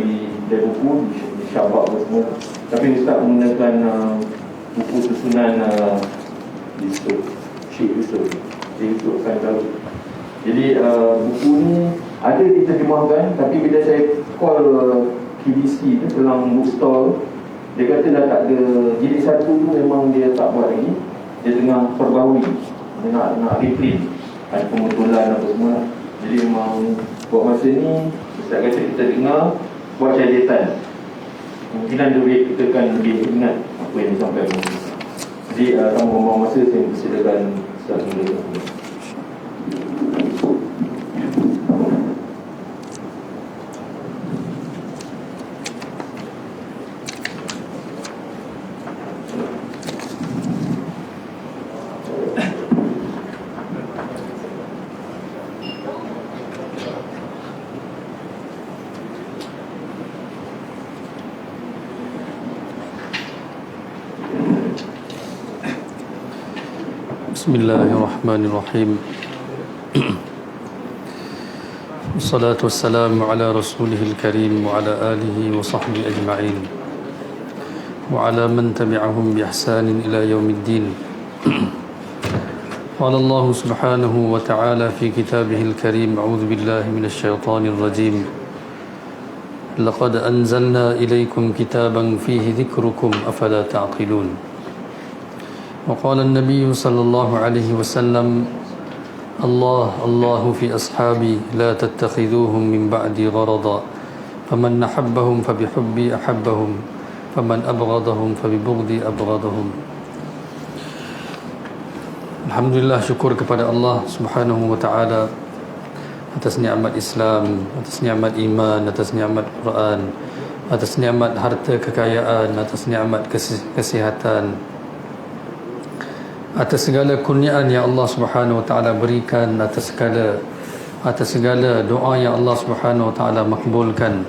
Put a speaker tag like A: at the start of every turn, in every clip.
A: dari buku di Syabak semua. Tapi Ustaz menggunakan buku susunan Yusuf, Syekh Yusuf akan tahu. Jadi buku ni ada diterjemahkan, tapi bila saya call KBC tu, Kelang Bookstore, dia kata dah tak ada. Jilid 1 tu memang dia tak buat lagi, dia tengah perbaharui, dia nak reprint, ada pemutulan apa semua lah. Jadi memang buat masa ni Ustaz kata kita dengar, buat catatan, kemungkinan kita kan lebih ingat apa yang disampaikan. Jadi tanpa membuang masa, saya persilakan Ustaz mula.
B: Bismillahirrahmanirrahim. Wassalatu wassalamu ala rasulihil karim wa ala alihi wa sahbihi ajma'in wa ala man tabi'ahum bi ihsanin ila yaumiddin. Qala Allah subhanahu wa ta'ala fi kitabihil karim, a'udzu billahi minasy syaithanir rajim. Laqad anzalna ilaykum kitaban fihi dzikrukum afala ta'qilun. وقال النبي صلى الله عليه وسلم الله في أصحابي لا تتخذوهم من بعدي غرضا فمن أحبهم فبحبي أحبهم فمن أبغضهم فببغضي أبغضهم. Alhamdulillah, syukur kepada Allah Subhanahu wa taala atas nikmat Islam, atas nikmat iman, atas nikmat Quran, atas nikmat harta kekayaan, atas nikmat kesihatan, atas segala kurniaan yang Allah Subhanahu wa taala berikan, atas segala doa yang Allah Subhanahu wa taala makbulkan.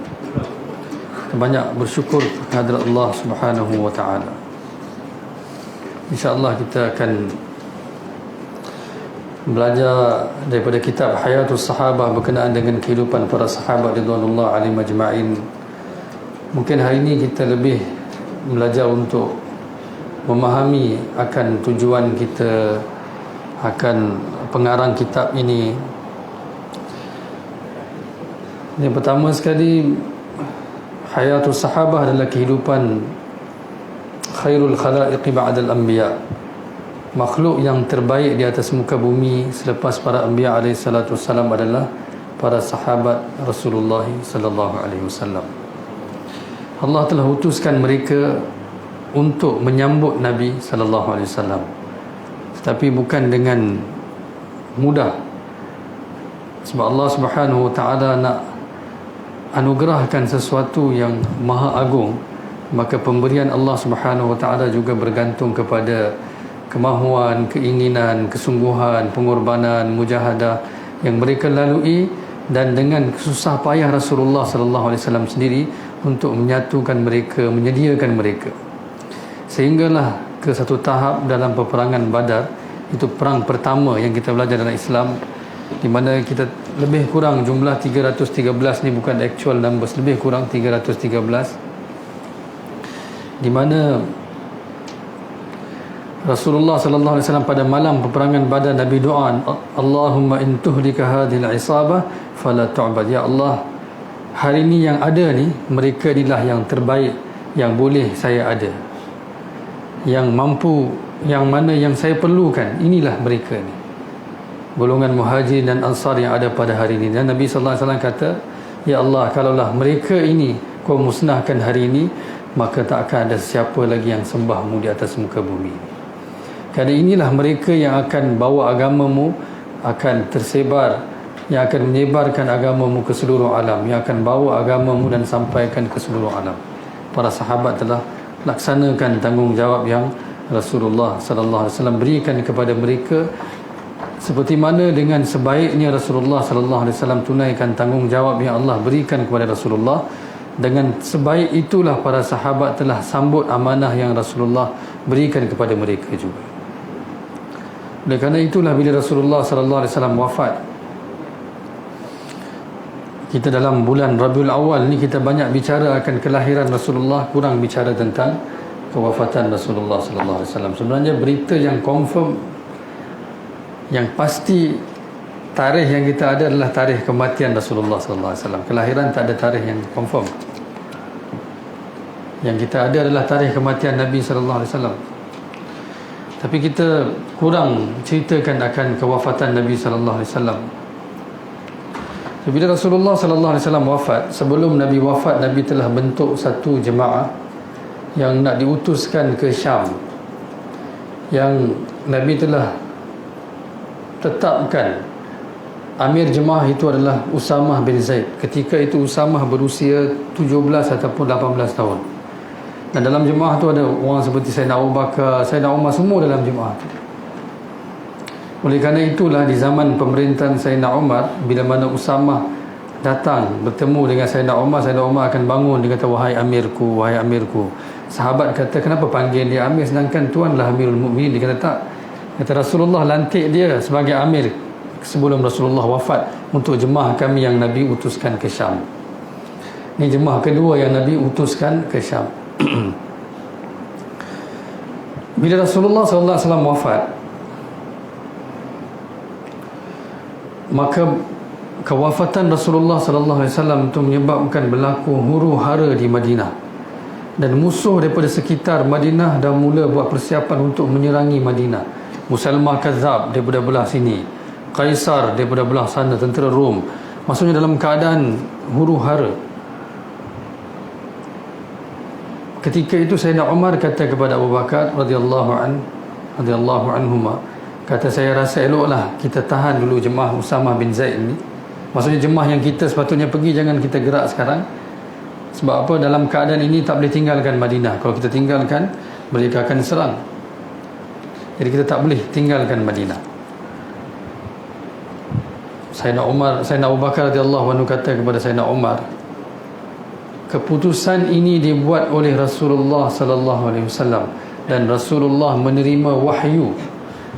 B: Banyak bersyukur kepada Allah Subhanahu wa taala. Insya-Allah kita akan belajar daripada kitab Hayatus Sahabah berkenaan dengan kehidupan para sahabat radhiyallahu alaihim ajma'in. Mungkin hari ini kita lebih belajar untuk memahami akan tujuan kita, akan pengarang kitab ini. Yang pertama sekali, Hayatus Sahabah adalah kehidupan khairul khalaiqi ba'dal anbiya, makhluk yang terbaik di atas muka bumi selepas para anbiya alaihi salatu wassalam adalah para sahabat Rasulullah sallallahu alaihi wasallam. Allah telah utuskan mereka untuk menyambut Nabi sallallahu alaihi wasallam, tetapi bukan dengan mudah, sebab Allah Subhanahu wa taala nak anugerahkan sesuatu yang maha agung. Maka pemberian Allah Subhanahu wa taala juga bergantung kepada kemahuan, keinginan, kesungguhan, pengorbanan, mujahadah yang mereka lalui, dan dengan susah payah Rasulullah sallallahu alaihi wasallam sendiri untuk menyatukan mereka, menyediakan mereka. Sehinggalah ke satu tahap dalam peperangan Badar, itu perang pertama yang kita belajar dalam Islam, di mana kita lebih kurang jumlah 313 ni, bukan actual numbers, lebih kurang 313, di mana Rasulullah sallallahu alaihi wasallam pada malam peperangan Badar, Nabi doa, Allahumma in tuhlika hadhil isabah fala tu'bad. Ya Allah, hari ini yang ada ni, mereka inilah yang terbaik yang boleh saya ada, yang mampu, yang mana yang saya perlukan, inilah mereka ni, golongan Muhajirin dan Ansar yang ada pada hari ini. Dan Nabi sallallahu alaihi wasallam kata, ya Allah, kalaulah mereka ini kau musnahkan hari ini, maka tak akan ada siapa lagi yang sembahmu di atas muka bumi. Kerana inilah mereka yang akan bawa agamamu, akan tersebar, yang akan menyebarkan agamamu ke seluruh alam, yang akan bawa agamamu dan sampaikan ke seluruh alam. Para sahabat telah laksanakan tanggungjawab yang Rasulullah sallallahu alaihi wasallam berikan kepada mereka, seperti mana dengan sebaiknya Rasulullah sallallahu alaihi wasallam tunaikan tanggungjawab yang Allah berikan kepada Rasulullah, dengan sebaik itulah para sahabat telah sambut amanah yang Rasulullah berikan kepada mereka juga. Oleh kerana itulah bila Rasulullah sallallahu alaihi wasallam wafat, kita dalam bulan Rabiul Awal ni kita banyak bicara akan kelahiran Rasulullah, kurang bicara tentang kewafatan Rasulullah sallallahu alaihi wasallam. Sebenarnya berita yang confirm, yang pasti, tarikh yang kita ada adalah tarikh kematian Rasulullah sallallahu alaihi wasallam. Kelahiran tak ada tarikh yang confirm. Yang kita ada adalah tarikh kematian Nabi sallallahu alaihi wasallam. Tapi kita kurang ceritakan akan kewafatan Nabi sallallahu alaihi wasallam. Bila Rasulullah sallallahu alaihi wasallam wafat, sebelum Nabi wafat, Nabi telah bentuk satu jemaah yang nak diutuskan ke Syam. Yang Nabi telah tetapkan amir jemaah itu adalah Usamah bin Zaid. Ketika itu Usamah berusia 17 ataupun 18 tahun. Dan dalam jemaah tu ada orang seperti Sayyidina Abu Bakar, Sayyidina Umar, semua dalam jemaah tu. Oleh kerana itulah di zaman pemerintahan Sayyidina Umar, bila mana Usamah datang bertemu dengan Sayyidina Umar akan bangun, dia kata, wahai amirku, wahai amirku. Sahabat kata, kenapa panggil dia amir sedangkan tuanlah Amirul Mukminin? Dia kata tak. Kata Rasulullah lantik dia sebagai amir sebelum Rasulullah wafat untuk jemaah kami yang Nabi utuskan ke Syam. Ini jemaah kedua yang Nabi utuskan ke Syam. Bila Rasulullah sallallahu alaihi wasallam wafat, maka kewafatan Rasulullah sallallahu alaihi wasallam itu menyebabkan berlaku huru-hara di Madinah. Dan musuh daripada sekitar Madinah dah mula buat persiapan untuk menyerangi Madinah. Musailmah Kadzab daripada belah sini, Kaisar daripada belah sana, tentera Rom. Maksudnya dalam keadaan huru-hara. Ketika itu Sayyidina Umar kata kepada Abu Bakar radhiyallahu anhuma, kata, saya rasa eloklah kita tahan dulu jemaah Usamah bin Zaid ni. Maksudnya jemaah yang kita sepatutnya pergi, jangan kita gerak sekarang. Sebab apa? Dalam keadaan ini tak boleh tinggalkan Madinah. Kalau kita tinggalkan, mereka akan serang. Jadi kita tak boleh tinggalkan Madinah. Sayyidina Abu Bakar radhiyallahu anhu kata kepada Sayyidina Umar, keputusan ini dibuat oleh Rasulullah sallallahu alaihi wasallam dan Rasulullah menerima wahyu.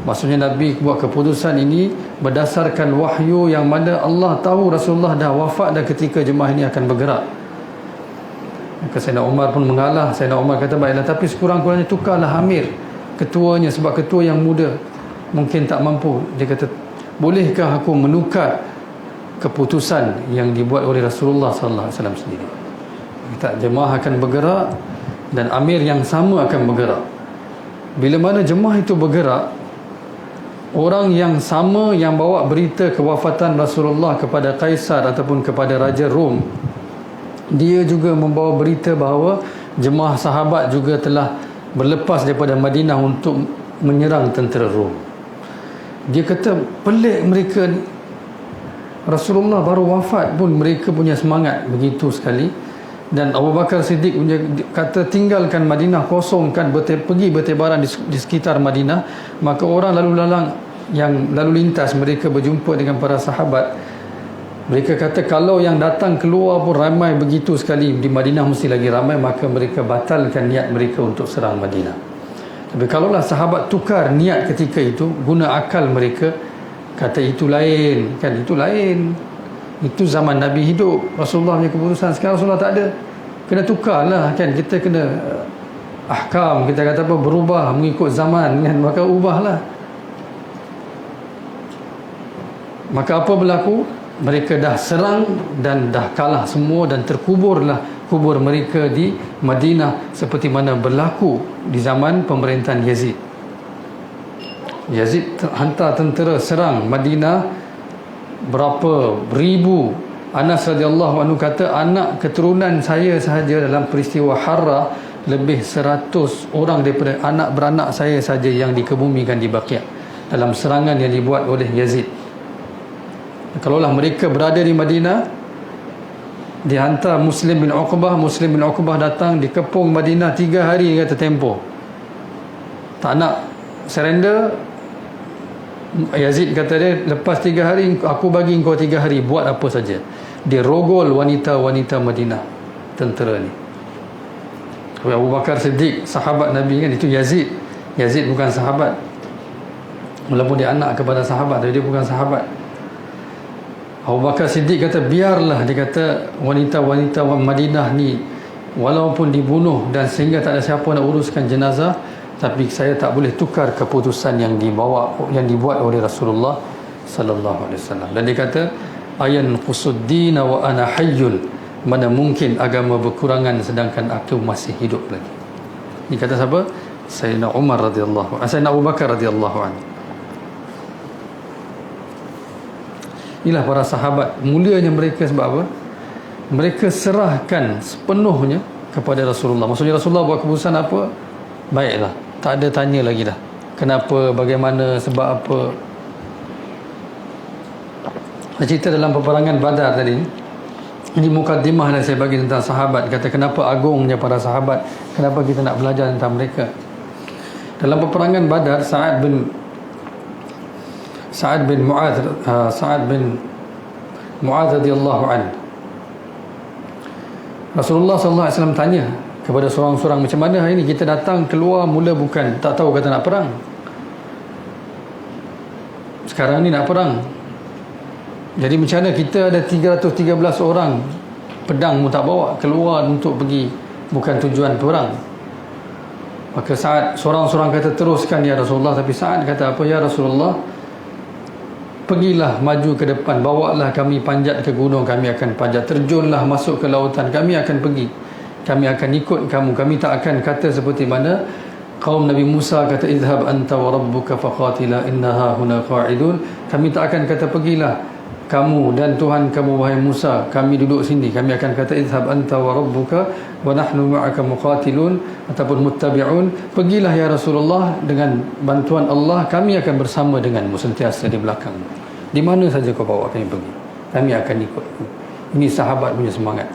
B: Maksudnya Nabi buat keputusan ini berdasarkan wahyu yang mana Allah tahu Rasulullah dah wafat dan ketika jemaah ini akan bergerak. Maka Sayyidina Umar pun mengalah. Sayyidina Umar kata, baiklah, tapi sekurang-kurangnya tukarlah amir, ketuanya, sebab ketua yang muda mungkin tak mampu. Dia kata, bolehkah aku menukar keputusan yang dibuat oleh Rasulullah sallallahu alaihi wasallam sendiri? Kita jemaah akan bergerak dan amir yang sama akan bergerak. Bila mana jemaah itu bergerak, orang yang sama yang bawa berita kewafatan Rasulullah kepada Kaisar ataupun kepada Raja Rom, dia juga membawa berita bahawa jemaah sahabat juga telah berlepas daripada Madinah untuk menyerang tentera Rom. Dia kata, pelik mereka ni, Rasulullah baru wafat pun mereka punya semangat begitu sekali. Dan Abu Bakar Siddiq punya kata, tinggalkan Madinah, kosongkan, pergi bertebaran di sekitar Madinah. Maka orang lalu lalang yang lalu lintas, mereka berjumpa dengan para sahabat. Mereka kata, kalau yang datang keluar pun ramai begitu sekali, di Madinah mesti lagi ramai. Maka mereka batalkan niat mereka untuk serang Madinah. Tapi kalaulah sahabat tukar niat ketika itu, guna akal mereka, kata itu lain, kan, itu lain. Itu zaman Nabi hidup, Rasulullah punya keputusan. Sekarang Rasulullah tak ada, kena tukarlah, kan. Kita kena ahkam, kita kata apa, berubah mengikut zaman, kan. Maka ubahlah. Maka apa berlaku? Mereka dah serang dan dah kalah semua, dan terkuburlah kubur mereka di Madinah seperti mana berlaku di zaman pemerintahan Yazid. Yazid hantar tentera serang Madinah, berapa ribu. Anas radhiyallahu anhu kata, anak keturunan saya sahaja dalam peristiwa Harrah lebih 100 orang daripada anak beranak saya saja yang dikebumikan di Baqi' dalam serangan yang dibuat oleh Yazid. Kalaulah mereka berada di Madinah, dihantar Muslim bin Uqbah datang, dikepung Madinah 3 hari kata tempoh, tak nak surrender. Yazid kata dia, lepas 3 hari aku bagi engkau 3 hari, buat apa saja. Dia rogol wanita-wanita Madinah, tentera ni. Abu Bakar Siddiq, sahabat Nabi, kan. Itu Yazid bukan sahabat, walaupun dia anak kepada sahabat, tapi dia bukan sahabat. Abu Bakar Siddiq kata biarlah, dia kata wanita-wanita Madinah ni walaupun dibunuh dan sehingga tak ada siapa nak uruskan jenazah, tapi saya tak boleh tukar keputusan yang dibuat oleh Rasulullah sallallahu alaihi wasallam. Dan dia kata ayan qusuddin wa ana hayyun, mana mungkin agama berkurangan sedangkan aku masih hidup lagi. Ini kata siapa? Sayyidina Umar radhiyallahu anhu, Sayyidina Abu Bakar radhiyallahu anhu. Inilah para sahabat, mulianya mereka sebab apa? Mereka serahkan sepenuhnya kepada Rasulullah. Maksudnya Rasulullah buat keputusan apa, baiklah, tak ada tanya lagi dah kenapa, bagaimana, sebab apa. Saya cerita dalam peperangan Badar tadi, ini mukaddimah yang saya bagi tentang sahabat. Kata kenapa agungnya para sahabat, kenapa kita nak belajar tentang mereka. Dalam peperangan Badar, Sa'ad bin Mu'adz radhiyallahu anhu, Rasulullah sallallahu alaihi wasallam tanya kepada seorang-seorang, macam mana hari ini kita datang keluar mula bukan tak tahu kata nak perang, sekarang ni nak perang. Jadi macam mana kita ada 313 orang, pedang pun tak bawa, keluar untuk pergi bukan tujuan perang. Maka Sa'ad, seorang-seorang kata teruskan ya Rasulullah, tapi Sa'ad kata apa, ya Rasulullah, pergilah maju ke depan, bawalah kami panjat ke gunung, kami akan panjat, terjunlah masuk ke lautan, kami akan pergi, kami akan ikut kamu, kami tak akan kata seperti mana kaum Nabi Musa kata idhab anta wa rabbuka faqatila innaha huna qa'idun. Kami tak akan kata pergilah kamu dan Tuhan kamu wahai Musa, kami duduk sini. Kami akan kata idhab anta wa rabbuka wa nahnu ma'aka muqatilun ataupun muttabi'un. Pergilah ya Rasulullah, dengan bantuan Allah kami akan bersama denganmu, sentiasa di belakangmu, di mana saja kau bawa kami pergi, kami akan ikut. Ini sahabat punya semangat.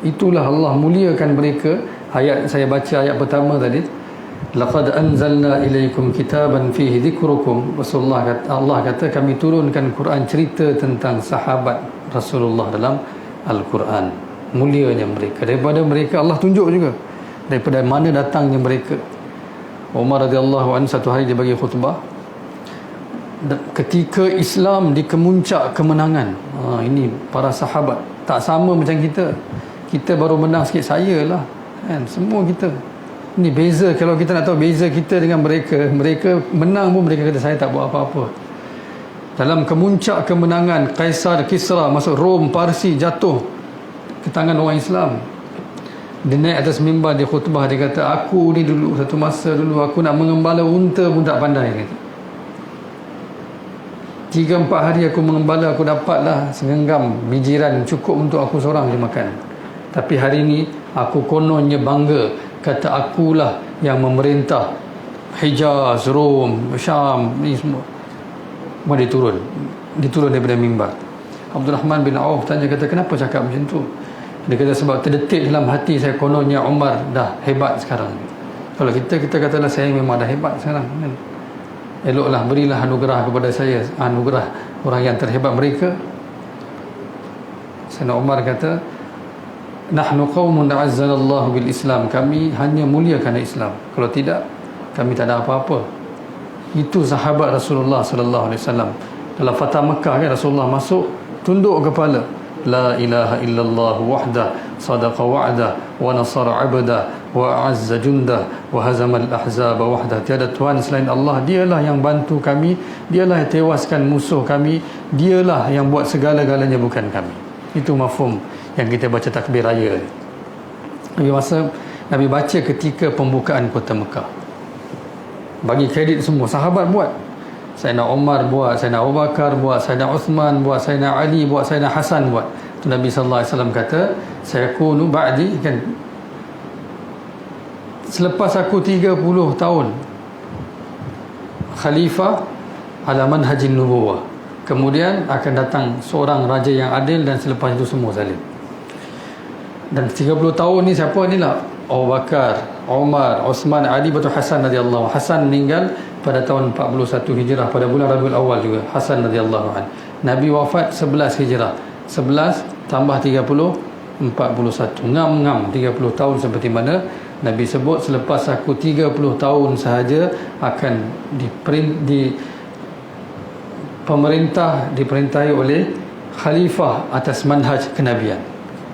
B: Itulah Allah muliakan mereka. Ayat saya baca ayat pertama tadi, laqad anzalna ilaikum kitaban fihi dzikrukum. Allah kata kami turunkan Quran cerita tentang sahabat Rasulullah dalam Al-Quran. Mulianya mereka. Daripada mereka Allah tunjuk juga daripada mana datangnya mereka. Umar radhiyallahu anhu satu hari dia bagi khutbah ketika Islam di kemuncak kemenangan. Ini para sahabat tak sama macam kita. Kita baru menang sikit, saya lah kan, semua kita. Ini beza, kalau kita nak tahu beza kita dengan mereka. Mereka menang pun mereka kata saya tak buat apa-apa. Dalam kemuncak kemenangan, Kaisar Kisra masuk Rom, Parsi jatuh ke tangan orang Islam. Dia naik atas mimbar, dia khutbah, dia kata aku ni dulu satu masa dulu aku nak mengembala unta pun tak pandai, kata. 3-4 hari aku mengembala, aku dapatlah segenggam bijiran cukup untuk aku seorang je makan. Tapi hari ni aku kononnya bangga, kata akulah yang memerintah Hijaz, Rom, Syam, ni semua. Diturun daripada mimbar. Abdul Rahman bin Auf tanya, kata kenapa cakap macam tu? Dia kata sebab terdetik dalam hati saya, kononnya Umar dah hebat sekarang. Kalau kita katalah saya memang dah hebat sekarang kan? Eloklah berilah anugerah kepada saya, anugerah orang yang terhebat mereka. Sayyidina Umar kata nahnu qaumun azzanallahu bil Islam, kami hanya mulia kerana Islam, kalau tidak kami tak ada apa-apa. Itu sahabat Rasulullah sallallahu alaihi wasallam. Dalam Fatah Mekah kan, Rasulullah masuk tunduk kepala, la ilaha illallah wahdah sadaqa wa'dah wa nasara 'abda wa a'azza jundah wa hazama al-ahzab wahdah. Tiada Tuhan selain Allah, dialah yang bantu kami, dialah yang tewaskan musuh kami, dialah yang buat segala-galanya, bukan kami. Itu mafhum yang kita baca takbir raya. Nabi baca ketika pembukaan kota Mekah. Bagi kredit semua sahabat buat. Sayyidina Umar buat, Sayyidina Abu Bakar buat, Sayyidina Uthman buat, Sayyidina Ali buat, Sayyidina Hasan buat. Tu Nabi sallallahu alaihi wasallam kata, sayakunu ba'di, kan, selepas aku 30 tahun khalifah ala manhajin nubuwah, kemudian akan datang seorang raja yang adil dan selepas itu semua zalim. Dan 30 tahun ni siapa ni lah? Abu Bakar, Umar, Uthman, Ali, Batu Hasan radhiyallahu anhu. Hasan meninggal pada tahun 41 Hijrah, pada bulan Rabiul Awal juga. Hasan radhiyallahu anhu. Nabi wafat 11 Hijrah. 11 tambah 30, 41. Ngam 30 tahun, seperti mana Nabi sebut, selepas aku 30 tahun sahaja akan pemerintah diperintahi oleh khalifah atas manhaj kenabian.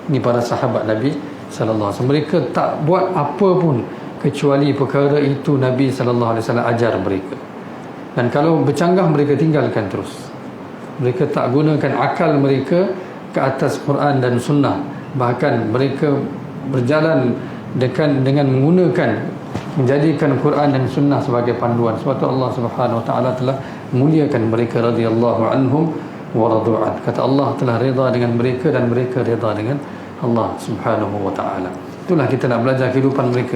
B: Ini para sahabat Nabi sallallahu alaihi wasallam. Mereka tak buat apa pun kecuali perkara itu Nabi sallallahu alaihi wasallam ajar mereka. Dan kalau bercanggah mereka tinggalkan terus. Mereka tak gunakan akal mereka ke atas Quran dan sunnah. Bahkan mereka berjalan dengan menggunakan, menjadikan Quran dan sunnah sebagai panduan. Sebab itu Allah Subhanahu wa taala telah muliakan mereka radhiyallahu anhum wa radu'an. Kata Allah telah redha dengan mereka dan mereka redha dengan Allah Subhanahu wa taala. Itulah kita nak belajar kehidupan mereka.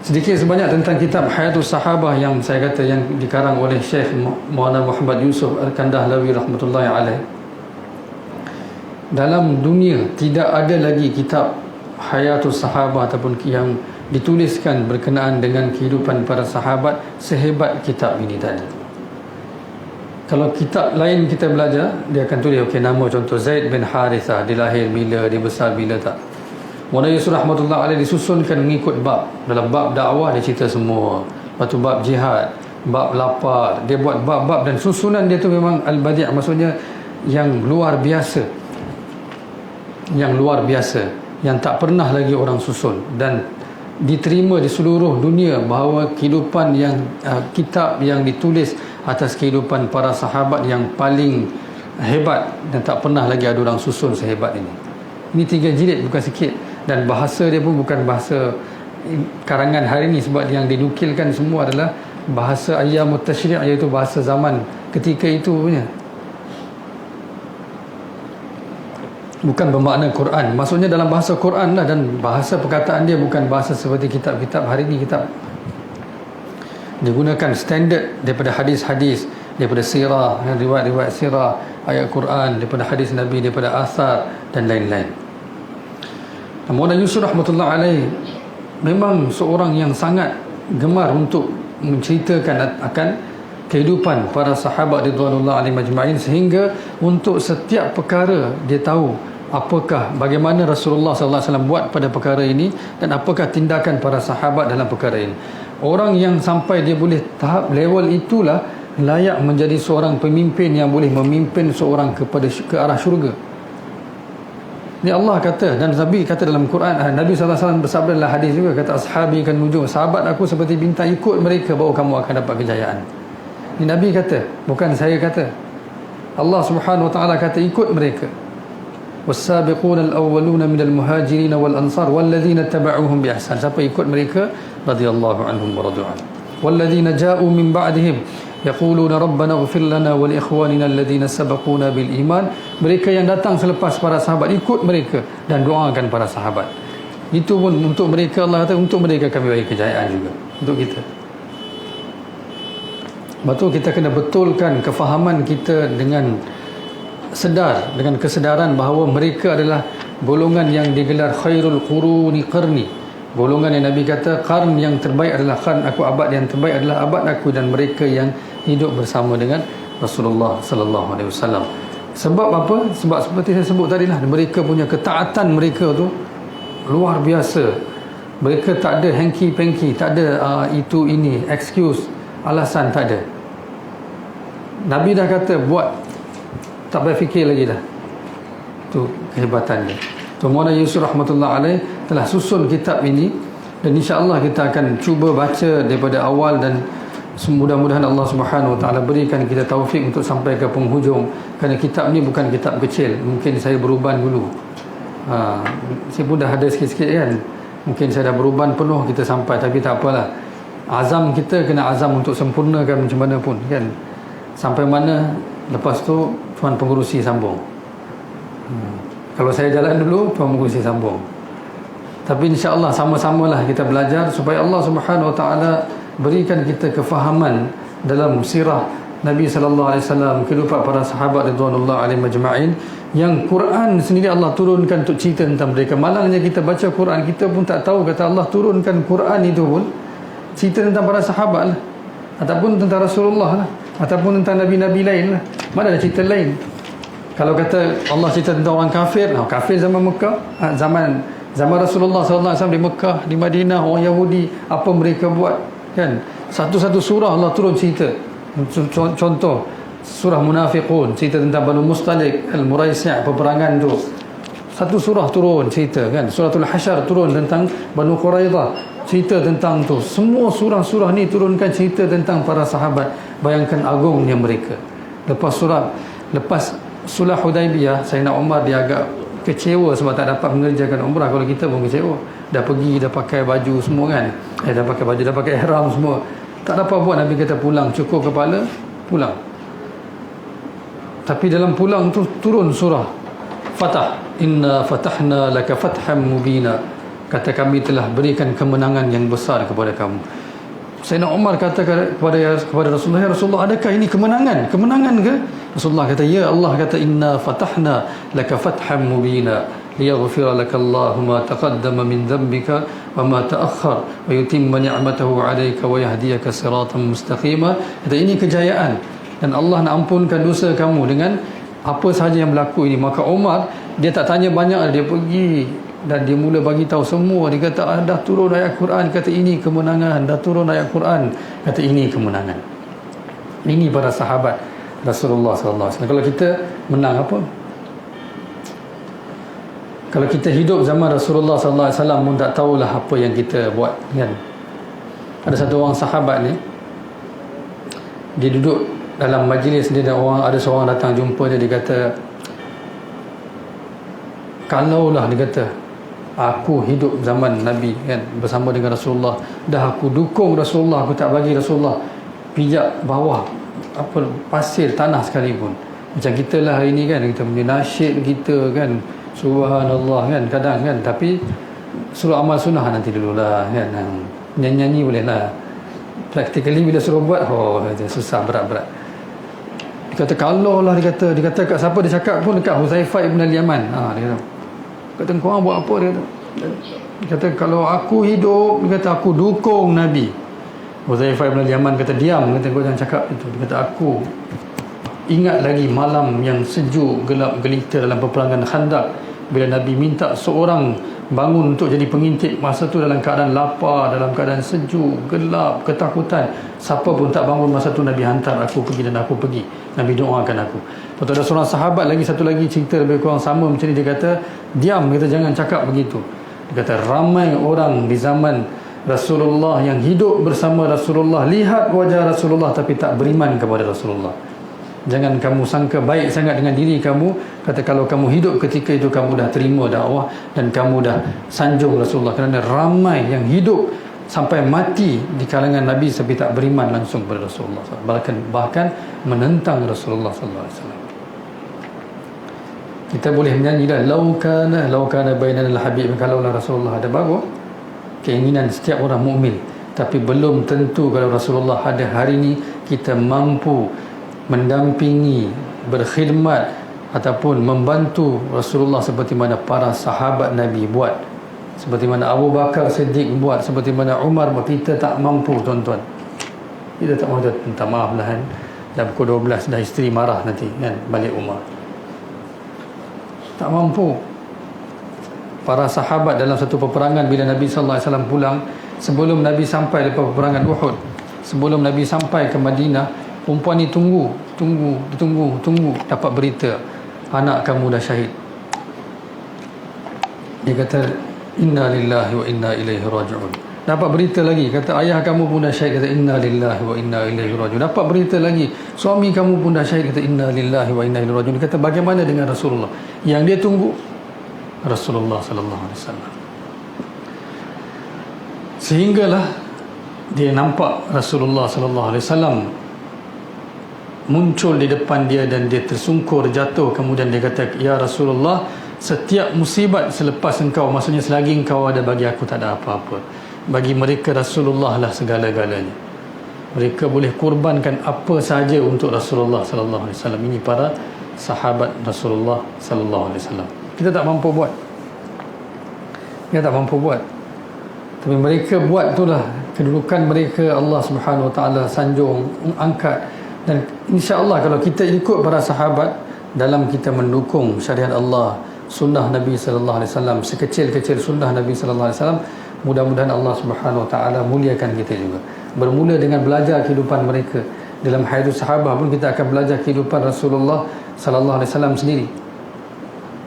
B: Sedikit sebanyak tentang kitab Hayatus Sahabah yang saya kata yang dikarang oleh Syekh Maulana Muhammad Yusuf Al-Kandahlawi rahmatullahi alaih. Dalam dunia tidak ada lagi kitab Hayatus Sahabah ataupun yang dituliskan berkenaan dengan kehidupan para sahabat sehebat kitab ini tadi. Kalau kitab lain kita belajar, dia akan tulis okey, nama contoh Zaid bin Harithah, dia lahir bila, dia besar bila, tak. Maulana Yusuf rahmatullah alaih disusunkan mengikut bab. Dalam bab dakwah dia cerita semua. Lepas tu bab jihad, bab lapar, dia buat bab-bab dan susunan dia tu memang al-badi', maksudnya yang luar biasa. Yang luar biasa, yang tak pernah lagi orang susun dan diterima di seluruh dunia bahawa kehidupan yang kitab yang ditulis atas kehidupan para sahabat yang paling hebat dan tak pernah lagi ada orang susun sehebat ini. Ini 3 jilid, bukan sikit, dan bahasa dia pun bukan bahasa karangan hari ini, sebab yang dinukilkan semua adalah bahasa ayyamut tasyri', iaitu bahasa zaman ketika itu punya. Bukan bermakna Quran, maksudnya dalam bahasa Quran lah, dan bahasa perkataan dia bukan bahasa seperti kitab-kitab hari ini. Kitab dia gunakan standard daripada hadis-hadis, daripada sirah, riwayat-riwayat sirah, ayat Quran, daripada hadis Nabi, daripada asar dan lain-lain. Maulana Yusuf rahmatullah alaih memang seorang yang sangat gemar untuk menceritakan akan kehidupan para sahabat ridwanullah alaihim ajma'in, sehingga untuk setiap perkara dia tahu apakah, bagaimana Rasulullah sallallahu alaihi wasallam buat pada perkara ini dan apakah tindakan para sahabat dalam perkara ini. Orang yang sampai dia boleh tahap level itulah layak menjadi seorang pemimpin yang boleh memimpin seorang ke arah syurga. Ni Allah kata, dan Nabi kata dalam Quran, Nabi SAW bersabda dalam hadis juga, kata ashabi kan nujum, sahabat aku seperti bintang, ikut mereka baru kamu akan dapat kejayaan. Ni Nabi kata, bukan saya kata. Allah Subhanahu wa taala kata ikut mereka. Was-sabiquna al-awwaluna minal muhajirin wal ansar walladzina tabauhum bi ihsan. Siapa ikut mereka radhiyallahu anhum wa radu'an. Walladzina ja'u min ba'dihim yaquluna rabbana ighfir lana wa li ikhwanina alladhina sabaquna bil iman. Mereka yang datang selepas para sahabat ikut mereka dan doakan para sahabat. Itu pun untuk mereka, Allah kata untuk mereka kami bagi kejayaan juga untuk kita. Betul, kita kena betulkan kefahaman kita dengan sedar, dengan kesedaran bahawa mereka adalah golongan yang digelar khairul quruni qarni. Golongan yang Nabi kata qarn yang terbaik adalah qarn aku, abad yang terbaik adalah abad aku, dan mereka yang hidup bersama dengan Rasulullah sallallahu alaihi wasallam. Sebab apa? Sebab seperti saya sebut tadi lah, mereka punya ketaatan mereka tu luar biasa. Mereka tak ada hanky-panky, tak ada itu ini excuse, alasan tak ada. Nabi dah kata buat, tak payah fikir lagi dah. Tu kehebatan dia. Tu Maulana Yusuf rahmatullah alaih telah susun kitab ini, dan insya-Allah kita akan cuba baca daripada awal, dan mudah-mudahan Allah Subhanahu wa taala berikan kita taufik untuk sampai ke penghujung, kerana kitab ni bukan kitab kecil. Mungkin saya beruban dulu. Saya pun dah ada sikit-sikit kan. Mungkin saya dah beruban penuh kita sampai, tapi tak apalah. Azam kita kena azam untuk sempurnakan macam mana pun kan. Sampai mana, lepas tu tuan pengurusi sambung. Kalau saya jalan dulu, tuan pengurusi sambung. Tapi insya-Allah sama-samalah kita belajar supaya Allah Subhanahu wa taala berikan kita kefahaman dalam sirah Nabi sallallahu alaihi wasallam, kehidupan para sahabat radhiyallahu alaihim ajma'in, yang Quran sendiri Allah turunkan untuk cerita tentang mereka. Malangnya kita baca Quran, kita pun tak tahu kata Allah turunkan Quran itu pun cerita tentang para sahabat lah, ataupun tentang Rasulullah lah, ataupun tentang nabi-nabi lain lah. Mana ada cerita lain? Kalau kata Allah cerita tentang orang kafir, kafir zaman Mekah, zaman Rasulullah SAW di Mekah, di Madinah, orang Yahudi, apa mereka buat kan? Satu-satu surah Allah turun cerita. Contoh surah Munafiqun, cerita tentang Banu Mustalik, Al-Muraisi', peperangan tu. Satu surah turun cerita kan. Suratul Hasyr turun tentang Banu Quraidah, cerita tentang tu. Semua surah-surah ni turunkan cerita tentang para sahabat. Bayangkan agungnya mereka. Lepas sulh Hudaibiyah, Sayyidina Umar dia agak kecewa sebab tak dapat mengerjakan umrah. Kalau kita pun kecewa, dah pergi, dah pakai baju semua kan, dah pakai baju, dah pakai ihram semua, tak dapat buat. Nabi kata pulang, cukur kepala, pulang. Tapi dalam pulang tu turun surah Fatah, inna fatahna laka fatham mubina, kata kami telah berikan kemenangan yang besar kepada kamu. Sayyidina Umar kata kepada Rasulullah, ya Rasulullah, adakah ini kemenangan? Kemenangan ke? Rasulullah kata, ya, Allah kata inna fatahna laka fatham mubina liyaghfira laka Allahu ma taqaddama min dhanbika wa ma ta'akhkhar wa yutimma ni'matahu 'alayka wa yahdiyaka siratan mustaqima. Kata ini kejayaan dan Allah nak ampunkan dosa kamu dengan apa sahaja yang berlaku ini. Maka Umar dia tak tanya banyak, dia pergi dan dia mula bagi tahu semua. Dia kata dah turun ayat Quran, kata ini kemenangan. Dah turun ayat Quran, kata ini kemenangan. Ini para sahabat Rasulullah sallallahu alaihi wasallam. Kalau kita menang apa? Kalau kita hidup zaman Rasulullah sallallahu alaihi wasallam pun tak tahulah apa yang kita buat kan. Ada satu orang sahabat ni, dia duduk dalam majlis dia, ada seorang datang jumpa dia. Dia kata, kalaulah, dia kata, aku hidup zaman Nabi kan, bersama dengan Rasulullah, dah aku dukung Rasulullah, aku tak bagi Rasulullah pijak bawah apa pasir tanah sekalipun. Macam kita lah hari ni kan, kita punya nasyid kita kan, subhanallah kan kadang kan, tapi suruh amal sunnah nanti dululah kan. Nyanyi-nyanyi boleh lah, practically bila suruh buat susah, berat-berat. Dia kata kalau lah, dia kata kat siapa dia cakap pun, dekat Huzaifah ibn al-Yaman. Dia kata korang buat apa? Dia kata kalau aku hidup, dia kata aku dukung Nabi. Huzaifah ibn al-Yaman kata diam, kata kau jangan cakap itu. Dia kata aku ingat lagi malam yang sejuk, gelap gelita dalam peperangan Khandaq, bila Nabi minta seorang bangun untuk jadi pengintip. Masa tu dalam keadaan lapar, dalam keadaan sejuk, gelap, ketakutan. Siapa pun tak bangun masa tu, Nabi hantar aku pergi dan aku pergi. Nabi doakan aku. Lepas tu ada seorang sahabat lagi, satu lagi cerita lebih kurang sama macam ni. Dia kata diam, dia kata jangan cakap begitu. Dia kata ramai orang di zaman Rasulullah yang hidup bersama Rasulullah, lihat wajah Rasulullah tapi tak beriman kepada Rasulullah. Jangan kamu sangka baik sangat dengan diri kamu. Kata kalau kamu hidup ketika itu, kamu dah terima dakwah dan kamu dah sanjung Rasulullah. Kerana ramai yang hidup sampai mati di kalangan Nabi tapi tak beriman langsung kepada Rasulullah, bahkan menentang Rasulullah sallallahu alaihi wasallam. Kita boleh menyanyi dah, lau kana bainal habib, kalaulah Rasulullah ada. Bagus keinginan setiap orang mukmin, tapi belum tentu kalau Rasulullah ada hari ini kita mampu mendampingi, berkhidmat ataupun membantu Rasulullah seperti mana para sahabat Nabi buat, seperti mana Abu Bakar Siddiq buat, seperti mana Umar buat. Kita tak mampu tuan-tuan, kita tak mampu. Minta maaf lah kan, dah pukul 12 dah isteri marah nanti kan, balik rumah. Tak mampu. Para sahabat dalam satu peperangan, bila Nabi sallallahu alaihi wasallam pulang, sebelum Nabi sampai lepas peperangan Uhud, sebelum Nabi sampai ke Madinah, perempuan ni tunggu dapat berita anak kamu dah syahid. Dia kata inna lillahi wa inna ilaihi raji'un. Dapat berita lagi, kata ayah kamu pun dah syahid, kata inna lillahi wa inna ilaihi raji'un. Dapat berita lagi, suami kamu pun dah syahid, kata inna lillahi wa inna ilaihi raji'un. Dia kata bagaimana dengan Rasulullah? Yang dia tunggu Rasulullah sallallahu alaihi wasallam. Sehinggalah dia nampak Rasulullah sallallahu alaihi wasallam muncul di depan dia dan dia tersungkur jatuh. Kemudian dia kata, ya Rasulullah, setiap musibat selepas engkau, maksudnya selagi engkau ada, bagi aku tak ada apa-apa. Bagi mereka Rasulullah lah segala-galanya. Mereka boleh kurbankan apa sahaja untuk Rasulullah sallallahu alaihi wasallam. Ini para sahabat Rasulullah sallallahu alaihi wasallam. Kita tak mampu buat. Tapi mereka buat, itulah kedudukan mereka. Allah Subhanahu Wa Taala sanjung, angkat. Dan insya-Allah kalau kita ikut para sahabat dalam kita mendukung syariat Allah, sunnah Nabi sallallahu alaihi wasallam, sekecil-kecil sunnah Nabi sallallahu alaihi wasallam, mudah-mudahan Allah Subhanahu Wa Taala muliakan kita juga. Bermula dengan belajar kehidupan mereka, dalam Hayatus Sahabah pun kita akan belajar kehidupan Rasulullah sallallahu alaihi wasallam sendiri.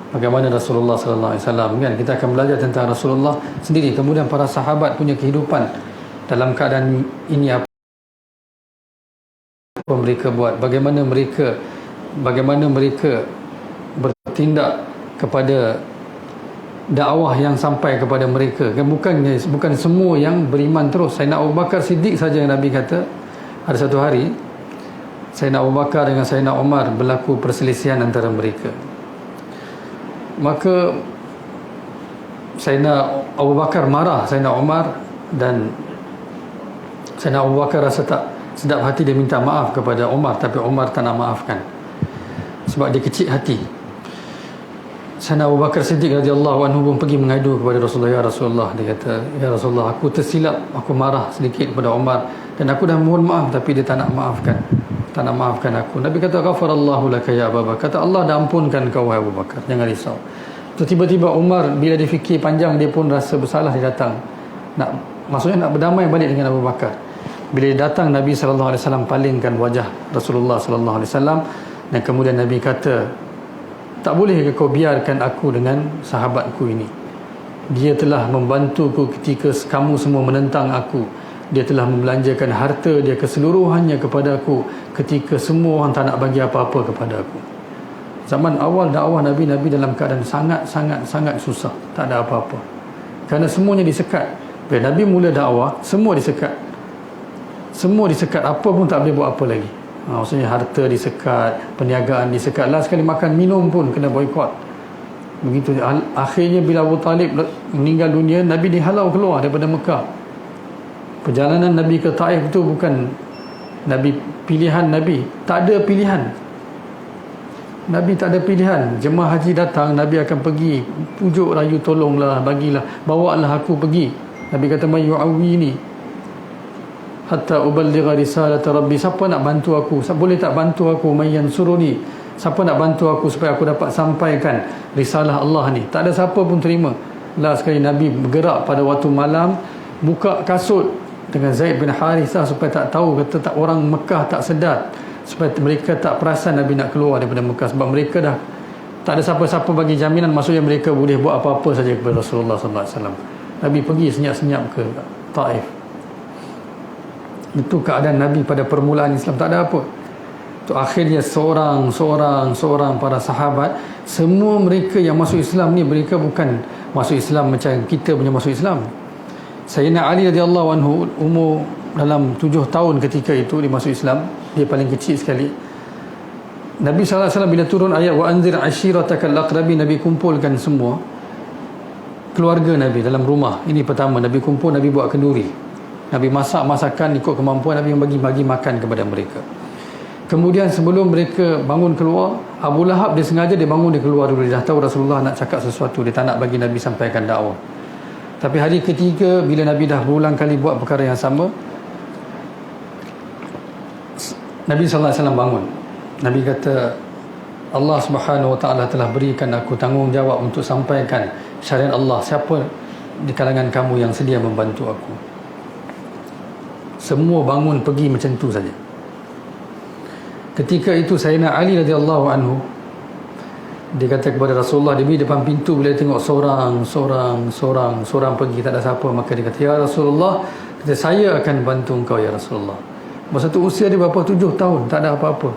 B: Bagaimana Rasulullah sallallahu alaihi wasallam kan, kita akan belajar tentang Rasulullah sendiri. Kemudian para sahabat punya kehidupan dalam keadaan ini, apa mereka buat, bagaimana mereka bertindak kepada dakwah yang sampai kepada mereka. Bukan semua yang beriman terus. Sayyidina Abu Bakar Siddiq saja yang Nabi kata ada satu hari Sayyidina Abu Bakar dengan Sayyidina Umar berlaku perselisihan antara mereka. Maka Sayyidina Abu Bakar marah Sayyidina Umar, dan Sayyidina Abu Bakar rasa tak sedap hati, dia minta maaf kepada Umar, tapi Umar tak nak maafkan sebab dia kecil hati. Sayyidina Abu Bakar Siddiq radhiyallahu anhu pun pergi mengadu kepada Rasulullah. Ya Rasulullah, dia kata, ya Rasulullah, aku tersilap, aku marah sedikit kepada Umar dan aku dah mohon maaf, tapi dia tak nak maafkan aku. Nabi kata, ghafarallahu laka ya Abu Bakar, kata Allah dah ampunkan kau wahai Abu Bakar, jangan risau. So, tiba-tiba Umar bila dia fikir panjang, dia pun rasa bersalah, dia datang maksudnya nak berdamai balik dengan Abu Bakar. Bila dia datang, Nabi SAW palingkan wajah Rasulullah SAW, dan kemudian Nabi kata, tak boleh ke kau biarkan aku dengan sahabatku ini? Dia telah membantuku ketika kamu semua menentang aku. Dia telah membelanjakan harta dia keseluruhannya kepada aku ketika semua orang tak nak bagi apa-apa kepada aku. Zaman awal dakwah Nabi dalam keadaan sangat susah, tak ada apa-apa, kerana semuanya disekat. Bila Nabi mula dakwah, semua disekat, apa pun tak boleh buat apa lagi. Maksudnya harta disekat, perniagaan disekat, last sekali makan minum pun kena boikot. Begitu akhirnya bila Abu Talib meninggal dunia, Nabi dihalau keluar daripada Mekah. Perjalanan Nabi ke Taif itu bukan pilihan Nabi, tak ada pilihan. Nabi tak ada pilihan. Jemaah haji datang, Nabi akan pergi pujuk rayu, tolonglah, bagilah, bawalah aku pergi. Nabi kata, may yu'awini hatta uballigha risalata rabbi, siapa nak bantu aku, boleh tak bantu aku, may yansuruni, siapa nak bantu aku supaya aku dapat sampaikan risalah Allah ni. Tak ada siapa pun terima. Last sekali Nabi bergerak pada waktu malam, buka kasut dengan Zaid bin Harithah supaya tak tahu, kata tak, orang Mekah tak sedar, supaya mereka tak perasan Nabi nak keluar daripada Mekah, sebab mereka dah tak ada siapa-siapa bagi jaminan, maksudnya mereka boleh buat apa-apa saja kepada Rasulullah SAW. Nabi pergi senyap-senyap ke Taif. Itu keadaan Nabi pada permulaan Islam, tak ada apa. Tu akhirnya seorang para sahabat, semua mereka yang masuk Islam ni, mereka bukan masuk Islam macam kita punya masuk Islam. Sayyidina Ali radhiyallahu anhu umur dalam 7 tahun ketika itu dia masuk Islam, dia paling kecil sekali. Nabi SAW bila turun ayat wa anzir ashiratakal aqrabin, Nabi kumpulkan semua keluarga Nabi dalam rumah. Ini pertama, Nabi kumpul, Nabi buat kenduri, Nabi masak masakan ikut kemampuan Nabi, yang bagi makan kepada mereka. Kemudian sebelum mereka bangun keluar, Abu Lahab dia sengaja dia bangun, dia keluar dulu. Dia dah tahu Rasulullah nak cakap sesuatu, dia tak nak bagi Nabi sampaikan dakwah. Tapi hari ketiga bila Nabi dah berulang kali buat perkara yang sama, Nabi SAW bangun. Nabi kata, Allah Subhanahu Wa Taala telah berikan aku tanggungjawab untuk sampaikan syariat Allah. Siapa di kalangan kamu yang sedia membantu aku? Semua bangun pergi macam tu saja. Ketika itu Sayyidina Ali radhiyallahu anhu, dia kata kepada Rasulullah, dia pergi depan pintu, bila dia tengok seorang pergi, tak ada siapa, maka dia kata, ya Rasulullah, kata, saya akan bantu engkau ya Rasulullah. Masa tu usia dia berapa? 7 tahun, tak ada apa-apa.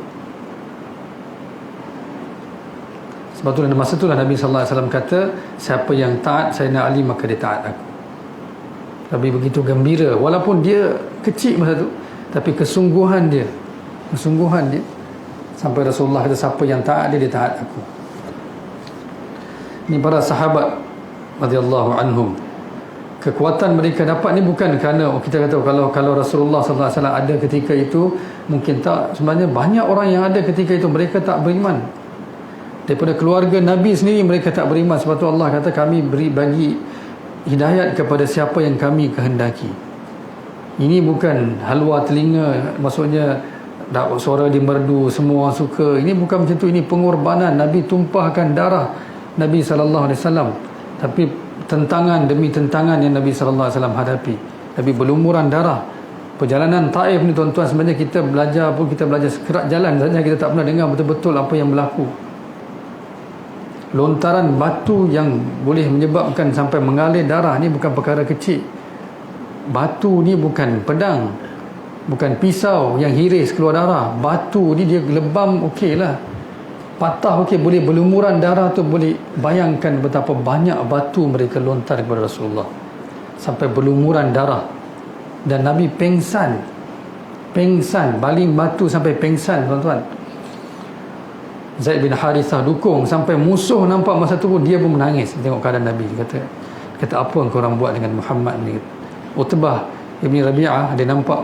B: Sebab tu masa itulah Nabi SAW kata, siapa yang taat Sayyidina Ali, maka dia taat aku. Tapi begitu gembira, walaupun dia kecil masa tu, tapi kesungguhan dia sampai Rasulullah kata, siapa yang taat dia taat aku. Ini para sahabat radhiyallahu anhum, kekuatan mereka dapat ni bukan kerana kita kata kalau Rasulullah SAW ada ketika itu, mungkin tak. Sebenarnya banyak orang yang ada ketika itu mereka tak beriman. Daripada keluarga Nabi sendiri mereka tak beriman. Sebab tu Allah kata, kami bagi hidayat kepada siapa yang kami kehendaki. Ini bukan halwa telinga, maksudnya suara dia merdu, semua orang suka. Ini bukan macam tu. Ini pengorbanan. Nabi tumpahkan darah Nabi SAW. Tapi tentangan demi tentangan yang Nabi SAW hadapi, Nabi berlumuran darah Perjalanan Taif ni tuan-tuan, sebenarnya kita belajar sekerat jalan saja, kita tak pernah dengar betul-betul apa yang berlaku. Lontaran batu yang boleh menyebabkan sampai mengalir darah ni bukan perkara kecil. Batu ni bukan pedang, bukan pisau yang hiris keluar darah. Batu ni dia lebam okey lah, patah okey, boleh berlumuran darah tu. Boleh bayangkan betapa banyak batu mereka lontar kepada Rasulullah sampai berlumuran darah. Dan Nabi pengsan, baling batu sampai pengsan tuan-tuan. Zaid bin Harithah dukung sampai musuh nampak masa tu pun dia pun menangis tengok keadaan Nabi. Dia kata apa yang korang buat dengan Muhammad ni? Utbah Ibn Rabi'ah dia nampak,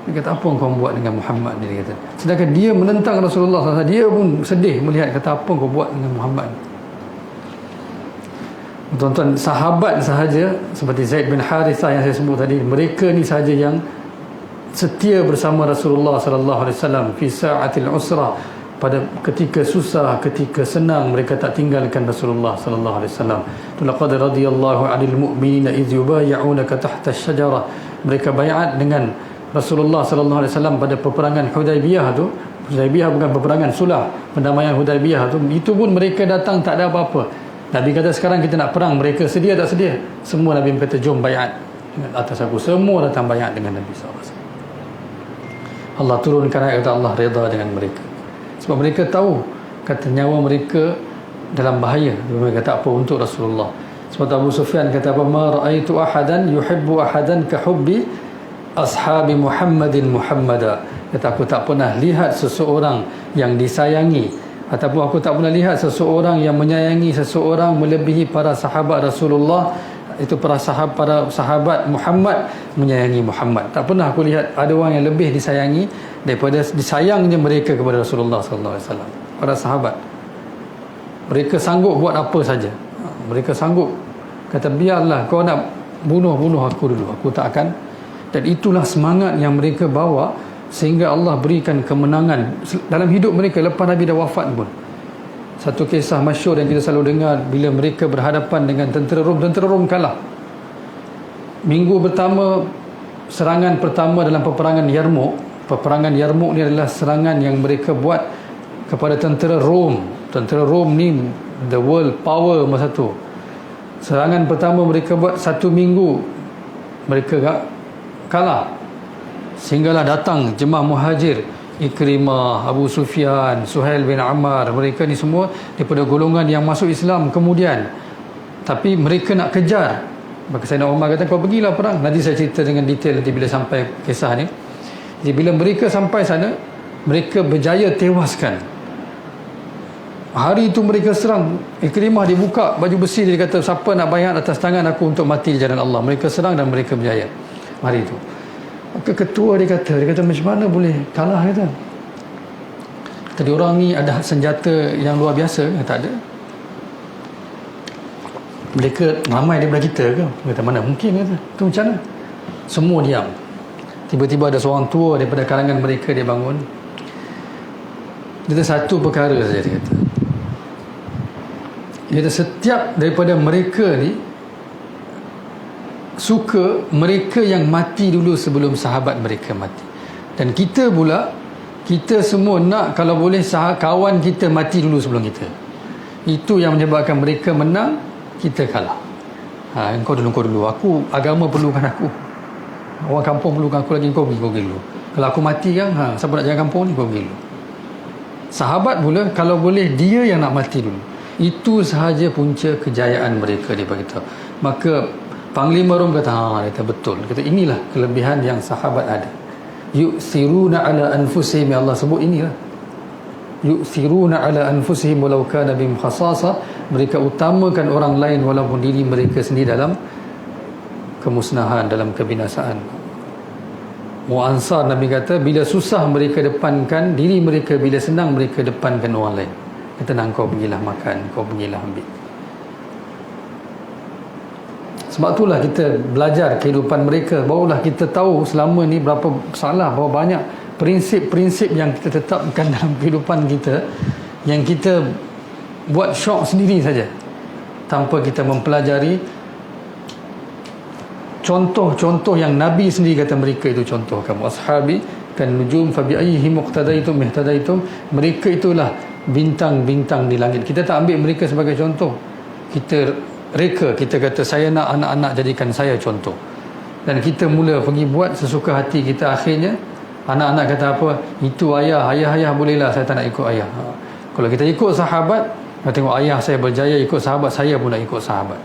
B: dia kata apa yang korang buat dengan Muhammad ni, dia kata. Sedangkan dia menentang Rasulullah SAW, dia pun sedih melihat, kata apa yang kau buat dengan Muhammad. Tuan-tuan, sahabat sahaja seperti Zaid bin Harithah yang saya sebut tadi, mereka ni sahaja yang setia bersama Rasulullah sallallahu alaihi wasallam fi sa'atil usrah, pada ketika susah, ketika senang, mereka tak tinggalkan Rasulullah sallallahu alaihi wasallam. Laqad radiyallahu 'anil mu'minina idh yubayyi'unaka tahta asy-syajarah. Mereka baiat dengan Rasulullah sallallahu alaihi wasallam pada peperangan Hudaybiyah tu. Hudaybiyah bukan peperangan sulh, pendamaian Hudaybiyah tu. Itu pun mereka datang tak ada apa-apa. Nabi kata sekarang kita nak perang, mereka sedia tak sedia? Semua Nabi kata jom baiat atas aku. Semua datang baiat dengan Nabi SAW. Allah turunkan ayat, kata Allah redha dengan mereka sebab mereka tahu kata nyawa mereka dalam bahaya. Mereka kata apa untuk Rasulullah. Sebab Abu Sufyan kata apa, ma ra'aitu ahadan yuhibbu ahadan ka hubbi ashabi Muhammadin Muhammada. Kata aku tak pernah lihat seseorang yang disayangi, ataupun aku tak pernah lihat seseorang yang menyayangi seseorang melebihi para sahabat Rasulullah. Itu para sahabat Muhammad menyayangi Muhammad. Tak pernah aku lihat ada orang yang lebih disayangi daripada disayangnya mereka kepada Rasulullah sallallahu alaihi wasallam. Para sahabat, mereka sanggup buat apa saja. Mereka sanggup kata biarlah kau nak bunuh aku dulu, aku tak akan. Dan itulah semangat yang mereka bawa sehingga Allah berikan kemenangan dalam hidup mereka lepas Nabi dah wafat pun. Satu kisah masyhur yang kita selalu dengar, bila mereka berhadapan dengan tentera Rom kalah. Minggu pertama, serangan pertama dalam peperangan Yarmouk. Peperangan Yarmouk ni adalah serangan yang mereka buat kepada tentera Rom. Tentera Rom ni the world power masa tu. Serangan pertama mereka buat 1 minggu, mereka kalah. Sehinggalah datang jemaah muhajir, Ikrimah, Abu Sufyan, Suhail bin Ammar. Mereka ni semua daripada golongan yang masuk Islam kemudian. Tapi mereka nak kejar. Maka Sayyidina Umar kata kau pergilah perang. Nanti saya cerita dengan detail nanti bila sampai kisah ni. Jadi bila mereka sampai sana, mereka berjaya tewaskan. Hari itu mereka serang. Ikrimah dibuka baju besi, dia kata siapa nak bayar atas tangan aku untuk mati di jalan Allah. Mereka serang dan mereka berjaya hari itu. Maka ketua dia kata macam mana boleh kalah, kata. Tadi orang ni ada senjata yang luar biasa, tak ada. Mereka ramai daripada kita ke? Kata mana mungkin, kata. Itu macam mana? Semua diam. Tiba-tiba ada seorang tua daripada kalangan mereka, dia bangun. Dia kata satu perkara saja, dia kata. Dia kata setiap daripada mereka ni suka mereka yang mati dulu sebelum sahabat mereka mati. Dan kita pula, kita semua nak kalau boleh kawan kita mati dulu sebelum kita. Itu yang menyebabkan mereka menang, kita kalah. Engkau dulu, aku agama perlukan aku, orang kampung perlukan aku lagi, kau pergi dulu. Kalau aku mati kan, siapa nak jaga kampung ni, kau pergi dulu. Sahabat pula kalau boleh dia yang nak mati dulu. Itu sahaja punca kejayaan mereka, dia beritahu. Maka Panglima Rom kata, kata betul. Kata inilah kelebihan yang sahabat ada. Yu'thiruna ala anfusihim, ya Allah sebut inilah. Yu'thiruna ala anfusihim walau kana bihim khasasa. Mereka utamakan orang lain walaupun diri mereka sendiri dalam kemusnahan, dalam kebinasaan. Ansar, Nabi kata bila susah mereka depankan diri mereka, bila senang mereka depankan orang lain. Kata nak kau pergilah makan, kau pergilah ambil. Sebab itulah kita belajar kehidupan mereka, barulah kita tahu selama ni berapa salah, berapa banyak prinsip-prinsip yang kita tetapkan dalam kehidupan kita yang kita buat syok sendiri saja tanpa kita mempelajari contoh-contoh yang Nabi sendiri kata mereka itu contoh kamu. Ashabi kan nujum fa bi ayyihi muqtadaitum ihtadaitum. Mereka itulah bintang-bintang di langit. Kita tak ambil mereka sebagai contoh. Kita reka, kita kata saya nak anak-anak jadikan saya contoh. Dan kita mula pergi buat sesuka hati kita, akhirnya anak-anak kata apa? Itu ayah bolehlah, saya tak nak ikut ayah. Kalau kita ikut sahabat, kita tengok ayah saya berjaya ikut sahabat, saya pun nak ikut sahabat.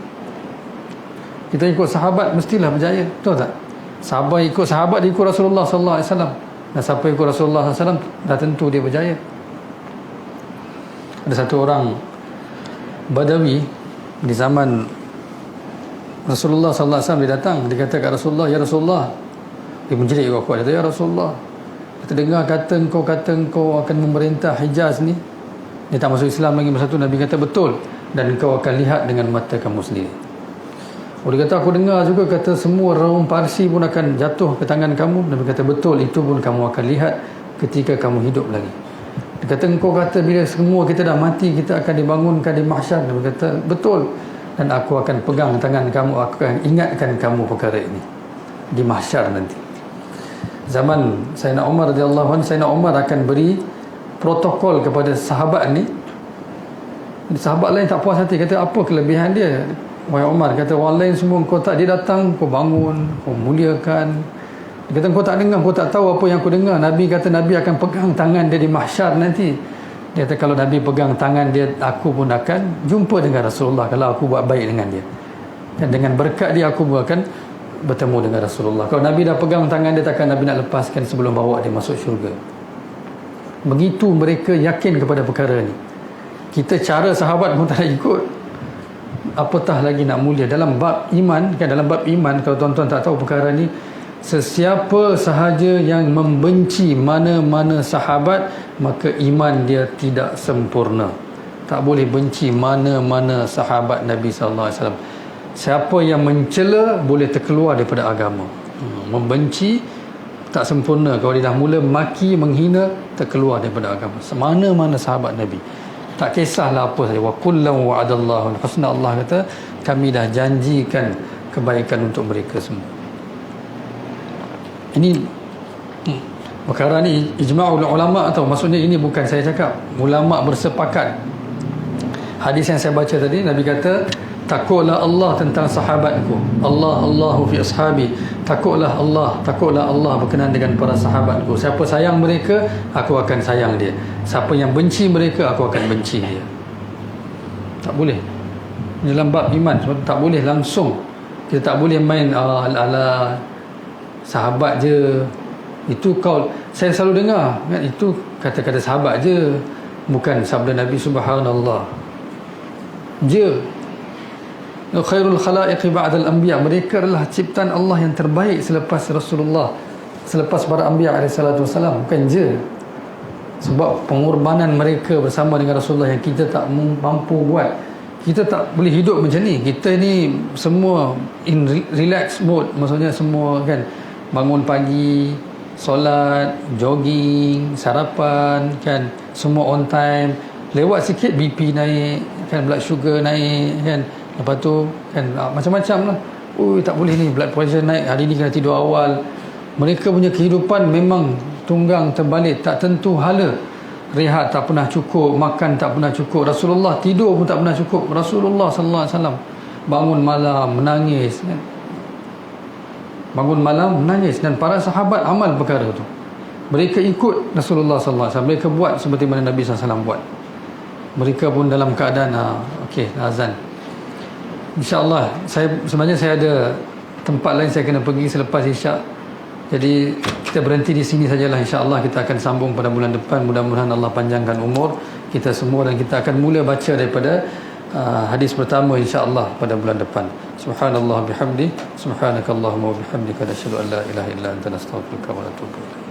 B: Kita ikut sahabat mestilah berjaya, betul tak? Sahabat ikut sahabat, ikut Rasulullah sallallahu alaihi wasallam. Dan siapa ikut Rasulullah sallallahu alaihi wasallam, dah tentu dia berjaya. Ada satu orang Badawi di zaman Rasulullah sallallahu alaihi wasallam, dia datang, dia kata kat Rasulullah, ya Rasulullah, dia menjerit kuat-kuat, dia kata, ya Rasulullah, kita dengar kata engkau akan memerintah Hijaz ni. Dia tak masuk Islam lagi masa tu. Nabi kata betul, dan engkau akan lihat dengan mata kamu sendiri. Dia kata aku dengar juga kata semua raung Parsi pun akan jatuh ke tangan kamu. Nabi kata betul, itu pun kamu akan lihat ketika kamu hidup lagi. Dia kata engkau kata bila semua kita dah mati kita akan dibangunkan di mahsyar. Nabi kata betul, dan aku akan pegang tangan kamu, aku akan ingatkan kamu perkara ini di mahsyar nanti. Zaman Sayyidina Umar radhiyallahu anhu, Sayyidina Umar akan beri protokol kepada sahabat ni. Sahabat lain tak puas hati, kata apa kelebihan dia? Wahai Umar, kata orang lain semua kau tak, dia datang kau bangun, kau muliakan. Dia kata kau tak dengar, kau tak tahu apa yang aku dengar. Nabi kata Nabi akan pegang tangan dia di mahsyar nanti. Dia kata kalau Nabi pegang tangan dia, aku pun akan jumpa dengan Rasulullah kalau aku buat baik dengan dia. Dan dengan berkat dia aku pun akan bertemu dengan Rasulullah. Kalau Nabi dah pegang tangan dia, takkan Nabi nak lepaskan sebelum bawa dia masuk syurga. Begitu mereka yakin kepada perkara ni. Kita cara sahabat pun tak nak ikut, apatah lagi nak mulia dalam bab iman. Kan dalam bab iman, kalau tuan-tuan tak tahu perkara ni, sesiapa sahaja yang membenci mana-mana sahabat, maka iman dia tidak sempurna. Tak boleh benci mana-mana sahabat Nabi sallallahu alaihi wasallam. Siapa yang mencela boleh terkeluar daripada agama. Membenci tak sempurna. Kalau dia dah mula maki, menghina, terkeluar daripada agama. Mana-mana sahabat Nabi, tak kisahlah apa saja. Wa kullam wa'adallahu al-husna. Allah kata kami dah janjikan kebaikan untuk mereka semua. Ini perkara ni ijma'ul ulama, atau maksudnya ini bukan saya cakap, ulama bersepakat. Hadis yang saya baca tadi, Nabi kata takutlah Allah tentang sahabatku. Allahu fi ashabi. Takutlah Allah berkenaan dengan para sahabatku. Siapa sayang mereka, aku akan sayang dia. Siapa yang benci mereka, aku akan benci dia. Tak boleh. Dalam bab iman, tak boleh langsung. Kita tak boleh main ala sahabat je. Itu kau, saya selalu dengar kan, itu kata-kata sahabat je, bukan sabda Nabi. Subhanallah je. Khairul khalaiqi ba'dal anbiya. Mereka adalah ciptaan Allah yang terbaik selepas Rasulullah, selepas para anbiya alaihi salatu wasalam. Bukan je, sebab pengorbanan mereka bersama dengan Rasulullah yang kita tak mampu buat. Kita tak boleh hidup macam ni. Kita ni semua in relax mode. Maksudnya semua kan, bangun pagi, solat, jogging, sarapan kan, semua on time. Lewat sikit BP naik kan, blood sugar naik kan, lepas tu kan macam-macam lah. Tak boleh ni, blood pressure naik, hari ni kena tidur awal. Mereka punya kehidupan memang tunggang terbalik, tak tentu hala. Rehat tak pernah cukup, makan tak pernah cukup. Rasulullah tidur pun tak pernah cukup. Rasulullah sallallahu alaihi wasallam bangun malam menangis kan? Bangun malam menangis. Dan para sahabat amal perkara tu. Mereka ikut Rasulullah sallallahu alaihi wasallam. Mereka buat seperti mana Nabi sallallahu alaihi wasallam buat. Mereka pun dalam keadaan okey, azan. InsyaAllah, sebenarnya saya ada tempat lain saya kena pergi selepas Isyak. Jadi kita berhenti di sini sajalah. InsyaAllah kita akan sambung pada bulan depan. Mudah-mudahan Allah panjangkan umur kita semua, dan kita akan mula baca daripada hadis pertama insyaAllah pada bulan depan. Subhanallah bihamdi, subhanakallahumma wa bihamdika, nasyhadu an la ilaha illa anta, nastaghfiruka wa natubu ilaik.